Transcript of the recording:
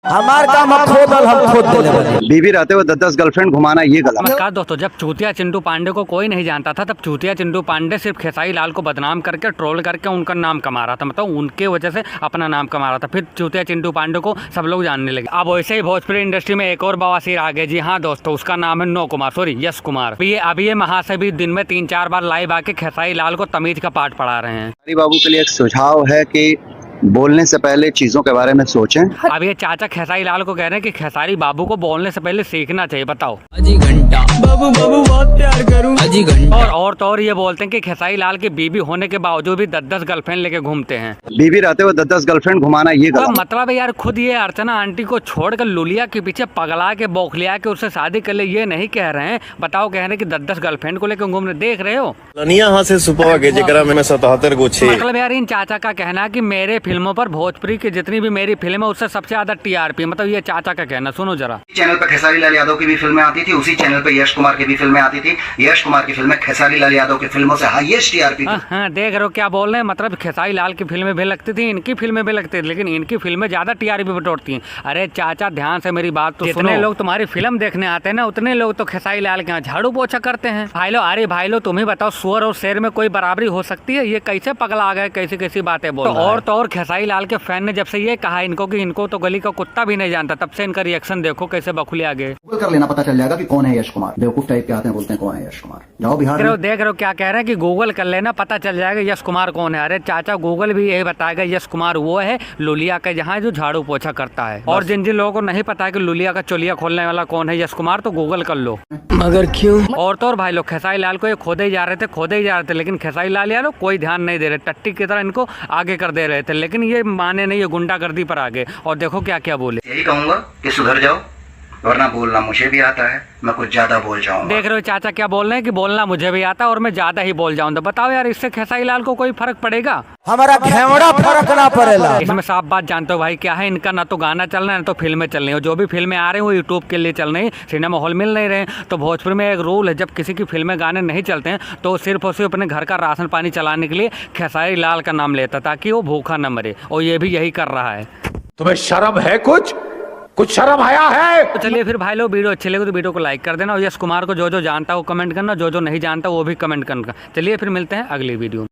हमार काम हम खोद देले। बीवी रहते हुए 10-10 गर्लफ्रेंड घुमाना ये गलत। नमस्कार दोस्तों, जब चूतिया चिंटू पांडे को कोई नहीं जानता था तब चूतिया चिंटू पांडे सिर्फ खेसारी लाल को बदनाम करके ट्रोल करके उनका नाम कमा रहा था, मतलब उनके वजह से अपना नाम कमा रहा था। फिर चूतिया चिंटू पांडे को सब लोग जानने लगे। अब वैसे ही भोजपुरी इंडस्ट्री में एक और बवासीर आ गए। जी हाँ दोस्तों, उसका नाम है यश कुमार। अभी ये महाशय भी दिन में 3-4 बार लाइव आके खेसारी लाल को तमीज का पाठ पढ़ा रहे हैं। हरी बाबू के लिए एक सुझाव है कि बोलने से पहले चीजों के बारे में सोचें। अब ये चाचा खेसारी लाल को कह रहे हैं कि खेसारी बाबू को बोलने से पहले सीखना चाहिए। बताओ, अजी घंटा बाबू बाबू बहुत प्यार करूं अजी घंटा। और तो और ये बोलते हैं कि खेसारी लाल की बीबी होने के बावजूद भी 10-10 गर्लफ्रेंड लेके घूमते हैं। बीवी रहते हुए 10-10 गर्लफ्रेंड घुमाना ये तो गलत। मतलब यार, खुद ये अर्चना आंटी को छोड़कर लुलिया के पीछे पगला के बौखलिया के उससे शादी कर ले, ये नहीं कह रहे हैं। बताओ, कह रहे हैं कि 10-10 गर्लफ्रेंड को लेकर घूम रहे। देख रहे हो यहाँ से सुपवा के जेकरा में 77 गो छे। मतलब यार, इन चाचा का कहना है कि मेरे फिल्मों पर भोजपुरी की जितनी भी मेरी फिल्म है उससे सबसे ज्यादा टीआरपी। मतलब ये चाचा का कहना, सुनो जरा। चैनल पर खेसारी लाल यादव की भी फिल्में आती थी, उसी चैनल पर यश कुमार की भी फिल्में आती थी। यश कुमार की फिल्में खेसारी लाल यादव की फिल्मों से हाईएस्ट टीआरपी थी। हाँ, देख रहे हो क्या बोल रहे हैं। मतलब खेसारी लाल की फिल्में भी लगती थी, इनकी फिल्में भी लगती थी, लेकिन इनकी फिल्में ज्यादा टीआरपी बटोरती हैं। अरे चाचा, ध्यान से मेरी बात तो सुनो। जितने लोग तुम्हारी फिल्म देखने आते हैं ना, उतने लोग तो खेसारी लाल के यहाँ झाड़ू पोछा करते हैं। भाई लो, अरे भाई लो, तुम ही बताओ, सुअर और शेर में कोई बराबरी हो सकती है? ये कैसे पगला आ गए, कैसी कैसी बातें बोल रहे हैं। तो और खेसारी लाल के फैन ने जब से ये कहा इनको कि इनको तो गली का कुत्ता भी नहीं जानता, तब से इनका रिएक्शन देखो कैसे बखुले आ गए। गूगल कर लेना, पता चल जाएगा कि कौन है यश कुमार। बेवकूफ टाइप के आते हैं, बोलते हैं कौन है यश कुमार। जाओ बिहार में। देख रहे हो क्या कह रहे हैं कि गूगल कर लेना, पता चल जाएगा यश कुमार कौन है। अरे चाचा, गूगल भी यही बताएगा यश कुमार वो है लुलिया का जहाँ जो झाड़ू पोछा करता है। और जिन जिन लोगों को नहीं पता है कि लुलिया का चोलिया खोलने वाला कौन है यश कुमार, तो गूगल कर लो। मगर क्यों? और तो और भाई लोग, खेसारी लाल को ये खोदे ही जा रहे थे, लेकिन खेसारी लाल यार कोई ध्यान नहीं दे रहे, टट्टी की तरह इनको आगे कर दे रहे थे। लेकिन ये माने नहीं, ये गुंडागर्दी पर आ गए। और देखो क्या क्या बोले। यही कहूंगा कि सुधर जाओ, वरना बोलना मुझे भी आता है, मैं कुछ ज्यादा बोल जाऊंगा। देख रहे हो चाचा क्या बोल रहे हैं कि बोलना मुझे भी आता है और मैं ज्यादा ही बोल जाऊंगा। बताओ यार, इससे खेसारी लाल को कोई फर्क पड़ेगा? हमारा घेवड़ा फर्क ना पड़ेला। इसमें साफ बात जानते हो भाई क्या है, इनका ना तो गाना चल रहा है ना तो फिल्में चल रही है। जो भी फिल्में आ रही हैं वो यूट्यूब के लिए चल रही हैं, सिनेमा हॉल मिल नहीं रहे हैं। तो भोजपुर में एक रूल है, जब किसी की फिल्में गाने नहीं चलते हैं तो सिर्फ और सिर्फ अपने घर का राशन पानी चलाने के लिए खेसारी लाल का नाम लेता, ताकि वो भूखा न मरे। और ये भी यही कर रहा है। तुम्हें शर्म है? कुछ शर्म आया है? तो चलिए फिर भाई लोग, वीडियो अच्छी लगे तो वीडियो को लाइक कर देना। और यश कुमार को जो जो जानता है वो कमेंट करना, जो जो नहीं जानता वो भी कमेंट करना। चलिए फिर मिलते हैं अगली वीडियो में।